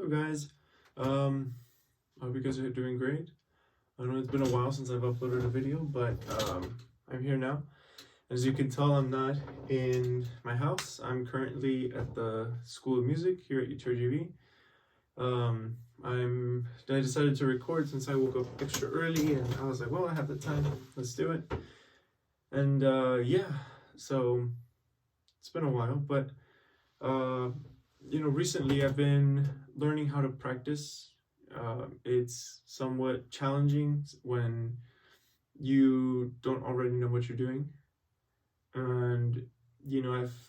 guys? I hope you guys are doing great. I know it's been a while since I've uploaded a video, but I'm here now. As you can tell, I'm not in my house. I'm currently at the School of Music here at UTRGV. I decided to record since I woke up extra early, and I was like, well, I have the time, let's do it. And yeah, so it's been a while, but recently I've been learning how to practice. It's somewhat challenging when you don't already know what you're doing, and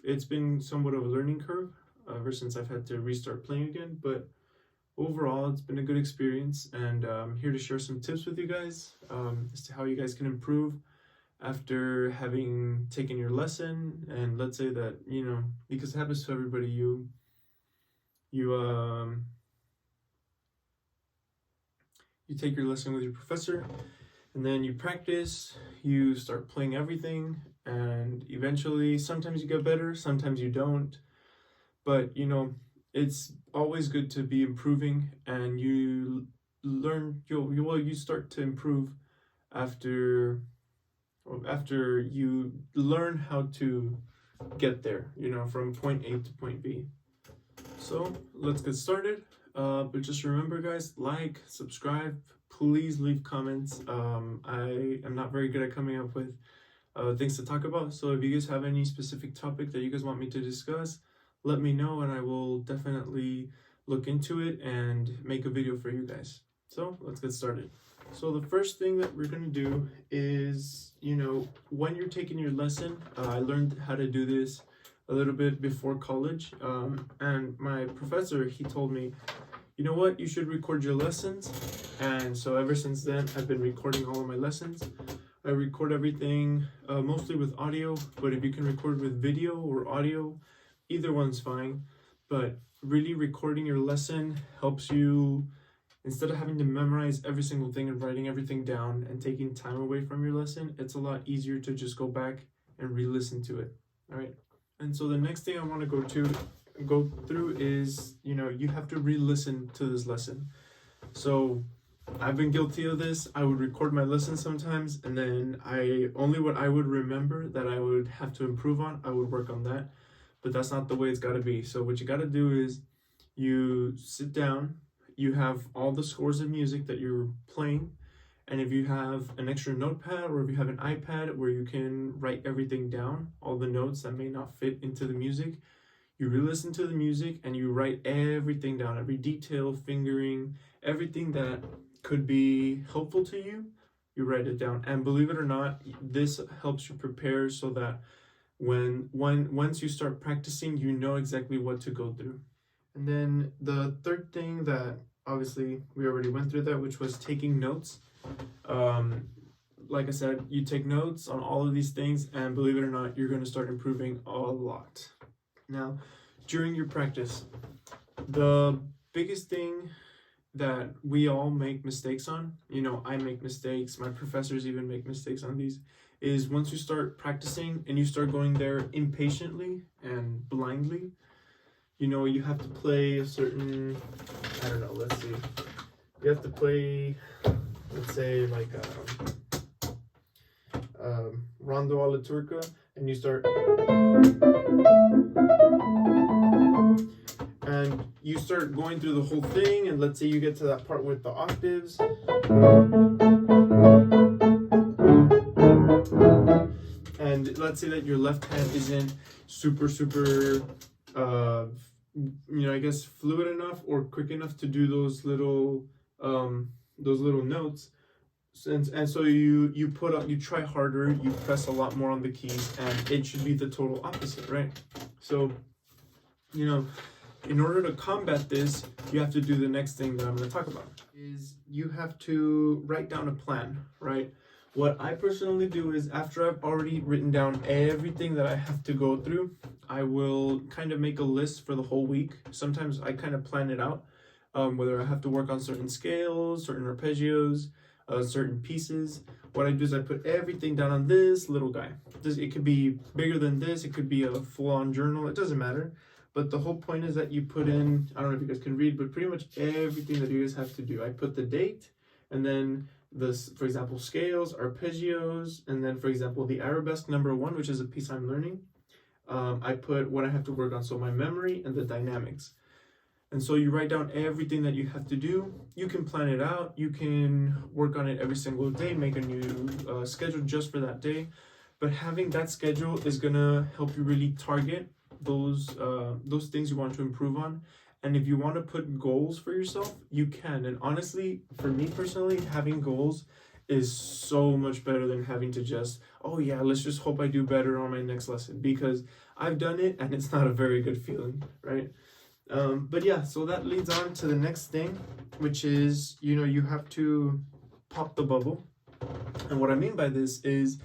it's been somewhat of a learning curve ever since I've had to restart playing again. But overall, it's been a good experience, and I'm here to share some tips with you guys as to how you guys can improve after having taken your lesson. And let's say that, because it happens to everybody, you take your lesson with your professor, and then you practice, you start playing everything, and eventually sometimes you get better, sometimes you don't. But it's always good to be improving, and you start to improve after you learn how to get there, from point A to point B. So let's get started. But just remember, guys, like, subscribe, please leave comments. I am not very good at coming up with things to talk about, so if you guys have any specific topic that you guys want me to discuss, let me know, and I will definitely look into it and make a video for you guys. So let's get started. So the first thing that we're going to do is, when you're taking your lesson, I learned how to do this a little bit before college, and my professor, he told me, you know what, you should record your lessons. And so ever since then, I've been recording all of my lessons. I record everything mostly with audio, but if you can record with video or audio, either one's fine. But really, recording your lesson helps you, instead of having to memorize every single thing and writing everything down and taking time away from your lesson, it's a lot easier to just go back and re-listen to it. All right. And so the next thing I want to go through is, you have to re-listen to this lesson. So I've been guilty of this. I would record my lesson sometimes, and then what I would remember that I would have to improve on, I would work on that. But that's not the way it's got to be. So what you got to do is you sit down, you have all the scores of music that you're playing, and if you have an extra notepad or if you have an iPad where you can write everything down, all the notes that may not fit into the music, you re-listen to the music and you write everything down, every detail, fingering, everything that could be helpful to you, you write it down. And believe it or not, this helps you prepare so that once you start practicing, you know exactly what to go through. And then the third thing that, obviously we already went through that, which was taking notes. Like I said, you take notes on all of these things, and believe it or not, you're going to start improving a lot. Now, during your practice, the biggest thing that we all make mistakes on, I make mistakes, my professors even make mistakes on these, is once you start practicing and you start going there impatiently and blindly, you have to play a certain, I don't know, let's see, you have to play, let's say, like Rondo alla Turca, and you start, and you start going through the whole thing, and let's say you get to that part with the octaves, and let's say that your left hand isn't super I guess fluid enough or quick enough to do those little notes, and so you try harder, you press a lot more on the keys, and it should be the total opposite, right? So in order to combat this, you have to do the next thing that I'm going to talk about, is you have to write down a plan, right? What I personally do is, after I've already written down everything that I have to go through, I will kind of make a list for the whole week. Sometimes I kind of plan it out, whether I have to work on certain scales, certain arpeggios, certain pieces. What I do is I put everything down on this little guy. It could be bigger than this, it could be a full-on journal, it doesn't matter. But the whole point is that you put in, I don't know if you guys can read, but pretty much everything that you guys have to do. I put the date, and then this, for example, scales, arpeggios, and then, for example, the arabesque number 1, which is a piece I'm learning. I put what I have to work on, so my memory and the dynamics. And so you write down everything that you have to do. You can plan it out. You can work on it every single day, make a new schedule just for that day. But having that schedule is gonna help you really target those things you want to improve on. And if you want to put goals for yourself, you can. And honestly, for me personally, having goals is so much better than having to just, oh yeah, let's just hope I do better on my next lesson, because I've done it and it's not a very good feeling, right? But yeah, so that leads on to the next thing, which is, you have to pop the bubble. And what I mean by this is,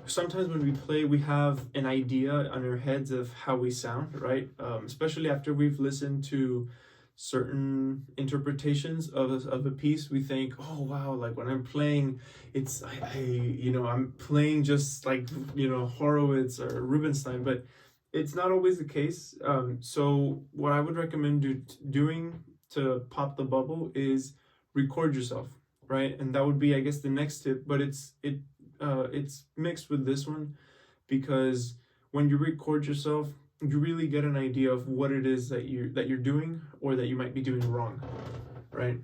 sometimes when we play, we have an idea on our heads of how we sound, right? Especially after we've listened to certain interpretations of a piece, we think, oh wow, like when I'm playing, it's I'm playing just like Horowitz or Rubinstein, but it's not always the case. So what I would recommend doing to pop the bubble is record yourself, right? And that would be, I guess, the next tip, but it's mixed with this one, because when you record yourself, you really get an idea of what it is that you're doing, or that you might be doing wrong, right?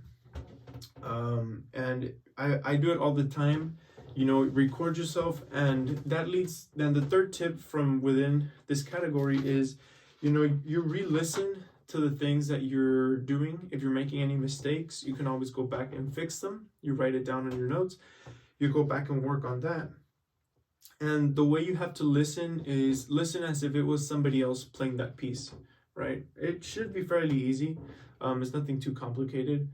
And I do it all the time. Record yourself, and that leads, then the third tip from within this category is, you re-listen to the things that you're doing. If you're making any mistakes, you can always go back and fix them. You write it down on your notes, you go back and work on that. And the way you have to listen is listen as if it was somebody else playing that piece, right? It should be fairly easy. It's nothing too complicated.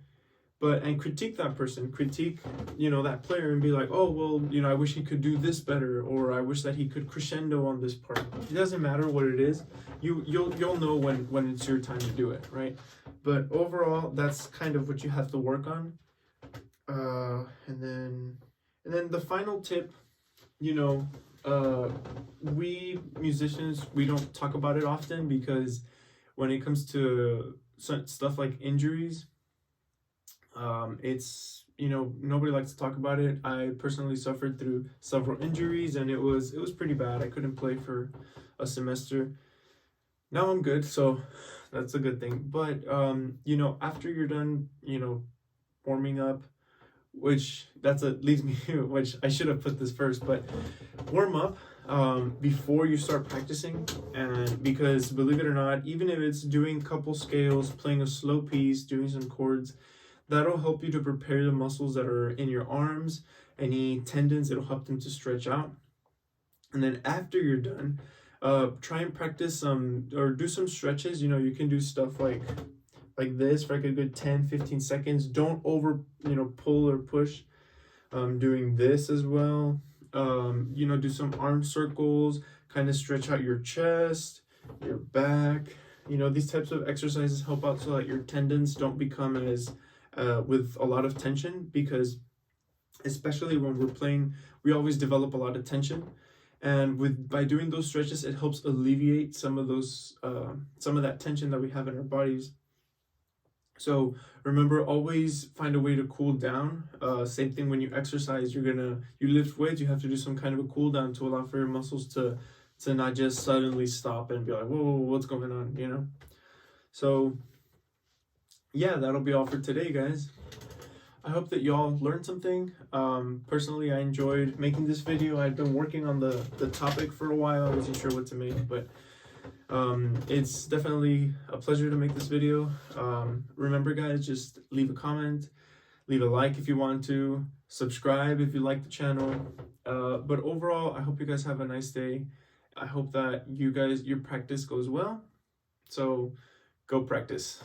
And critique that person, critique, that player, and be like, oh, well, I wish he could do this better, or I wish that he could crescendo on this part. It doesn't matter what it is. You'll know when it's your time to do it, right? But overall, that's kind of what you have to work on. And then the final tip, we musicians, we don't talk about it often, because when it comes to stuff like injuries, it's, nobody likes to talk about it. I personally suffered through several injuries, and it was pretty bad. I couldn't play for a semester. Now I'm good, so that's a good thing. But after you're done, warming up, which leads me to, which I should have put this first, but warm up before you start practicing. And because, believe it or not, even if it's doing a couple scales, playing a slow piece, doing some chords, that'll help you to prepare the muscles that are in your arms, any tendons. It'll help them to stretch out. And then after you're done, try and practice or do some stretches. You can do stuff like this for like a good 10-15 seconds. Don't over pull or push. Doing this as well. Do some arm circles, kind of stretch out your chest, your back. These types of exercises help out so that your tendons don't become as with a lot of tension, because especially when we're playing, we always develop a lot of tension. And by doing those stretches, it helps alleviate some of that tension that we have in our bodies. So remember, always find a way to cool down. Same thing when you exercise, you lift weights, you have to do some kind of a cool down to allow for your muscles to not just suddenly stop and be like, whoa, what's going on, So yeah, that'll be all for today, guys. I hope that y'all learned something. Personally, I enjoyed making this video. I've been working on the topic for a while. I wasn't sure what to make, but it's definitely a pleasure to make this video. Remember, guys, just leave a comment, leave a like if you want to, subscribe if you like the channel. But overall, I hope you guys have a nice day. I hope that your practice goes well. So go practice.